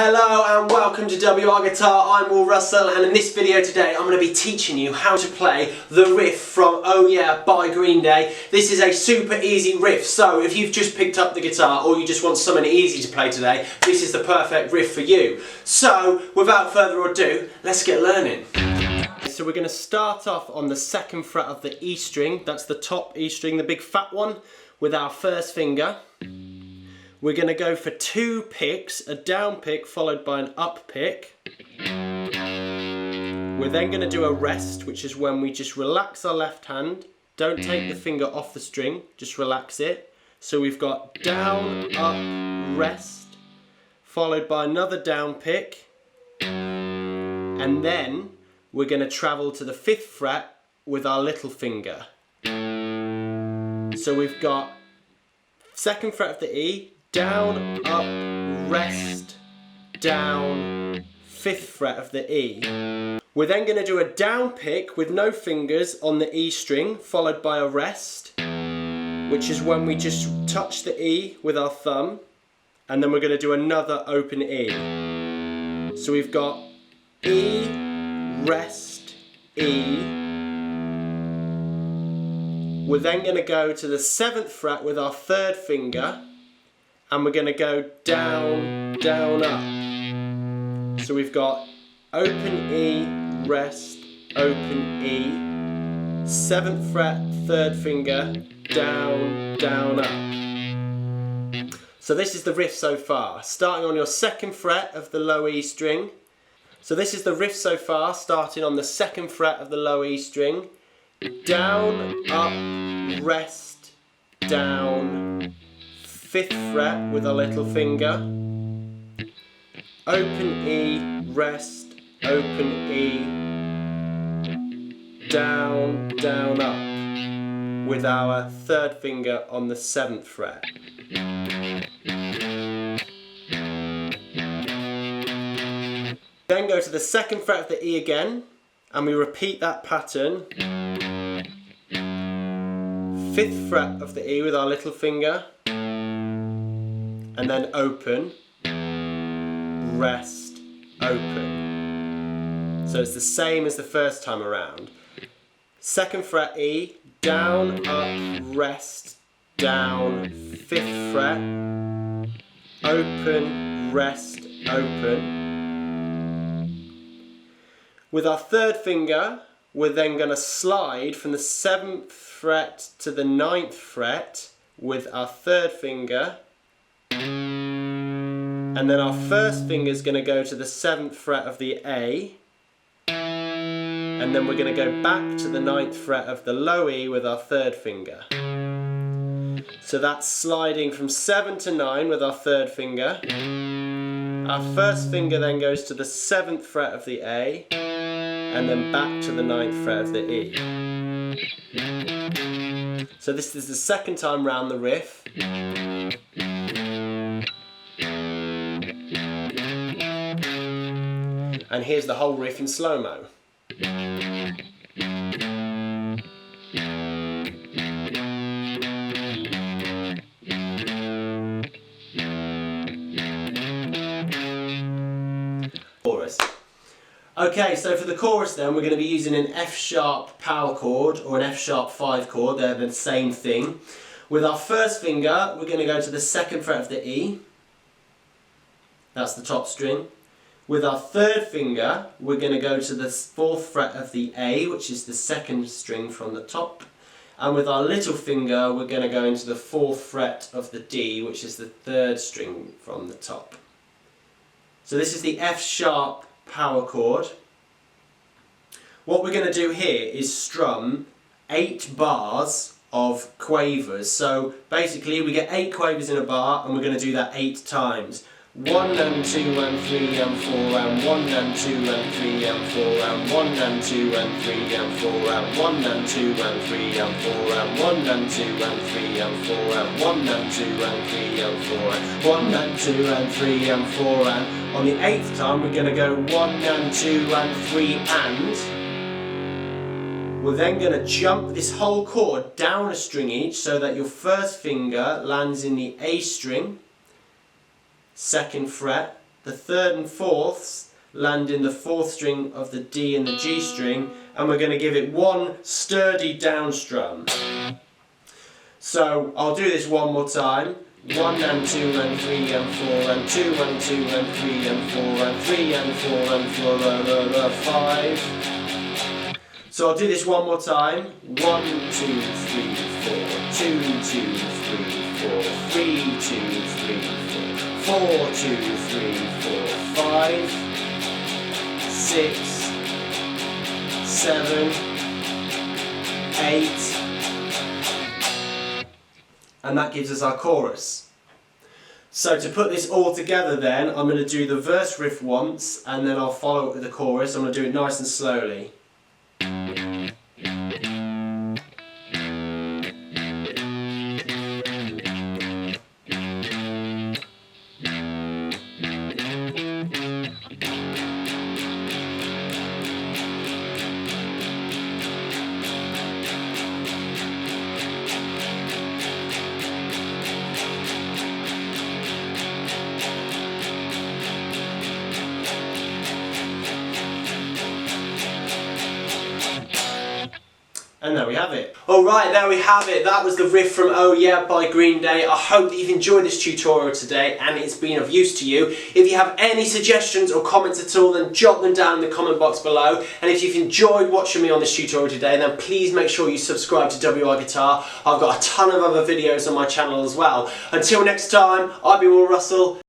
Hello and welcome to WR Guitar. I'm Will Russell, and in this video today I'm going to be teaching you how to play the riff from Oh Yeah by Greenday. This is a super easy riff, so if you've just picked up the guitar or you just want something easy to play today, this is the perfect riff for you. So without further ado, let's get learning. So we're going to start off on the second fret of the E string, that's the top E string, the big fat one, with our first finger. We're going to go for two picks, a down pick followed by an up pick. We're then going to do a rest, which is when we just relax our left hand. Don't take the finger off the string, just relax it. So we've got down, up, rest, followed by another down pick. And then we're going to travel to the 5th fret with our little finger. So we've got 2nd fret of the E, down, up, rest, down, 5th fret of the E. We're then going to do a down pick with no fingers on the E string, followed by a rest, which is when we just touch the E with our thumb, and then we're going to do another open E. So we've got E, rest, E. We're then going to go to the 7th fret with our 3rd finger, and we're going to go down, down, up. So we've got open E, rest, open E, 7th fret, 3rd finger, down, down, up. So this is the riff so far, starting on your 2nd fret of the low E string. So this is the riff so far, starting on the 2nd fret of the low E string. Down, up, rest, down, 5th fret with a little finger, open E, rest, open E, down, down, up, with our 3rd finger on the 7th fret. Then go to the 2nd fret of the E again, and we repeat that pattern. 5th fret of the E with our little finger, and then open, rest, open. So it's the same as the first time around. 2nd fret E, down, up, rest, down, 5th fret, open, rest, open. With our 3rd finger, we're then going to slide from the 7th fret to the 9th fret with our 3rd finger, and then our 1st finger is going to go to the 7th fret of the A, and then we're going to go back to the 9th fret of the low E with our 3rd finger. So that's sliding from 7 to 9 with our 3rd finger. Our 1st finger then goes to the 7th fret of the A, and then back to the 9th fret of the E. So this is the 2nd time round the riff. And here's the whole riff in slow-mo. Chorus. Okay, so for the chorus then, we're going to be using an F sharp power chord or an F sharp 5 chord, they're the same thing. With our 1st finger, we're going to go to the 2nd fret of the E, that's the top string. With our 3rd finger, we're going to go to the 4th fret of the A, which is the 2nd string from the top. And with our little finger, we're going to go into the 4th fret of the D, which is the 3rd string from the top. So this is the F sharp power chord. What we're going to do here is strum 8 bars of quavers. So basically we get 8 quavers in a bar, and we're going to do that 8 times. 1 and 2 and 3 and 4 and 1 and 2 and 3 and 4 and 1 and 2 and 3 and 4 and 1 and 2 and 3 and 4 and 1 and 2 and 3 and 4 and 1 and 2 and 3 and 4 and 1 and 2 and 3 and 4 and on the 8th time we're going to go 1 and 2 and 3 and we're then going to jump this whole chord down a string each so that your 1st finger lands in the A string, 2nd fret, the 3rd and 4ths land in the 4th string of the D and the G string, and we're going to give it one sturdy down strum. So I'll do this one more time. 1 and 2 and 3 and 4 and 2 and 2 and 3 and 4 and 3 and 4 and 4 5. So I'll do this one more time. 1 2 3 4 2 2 3 4 3 2 3 4 4 2 3 4 5 6 7 8. And that gives us our chorus. So to put this all together then, I'm going to do the verse riff once and then I'll follow it with the chorus. I'm going to do it nice and slowly. And there we have it. Alright, there we have it. That was the riff from Oh Yeah by Greenday. I hope that you've enjoyed this tutorial today and it's been of use to you. If you have any suggestions or comments at all, then jot them down in the comment box below. And if you've enjoyed watching me on this tutorial today, then please make sure you subscribe to WI Guitar. I've got a ton of other videos on my channel as well. Until next time, I've been Will Russell.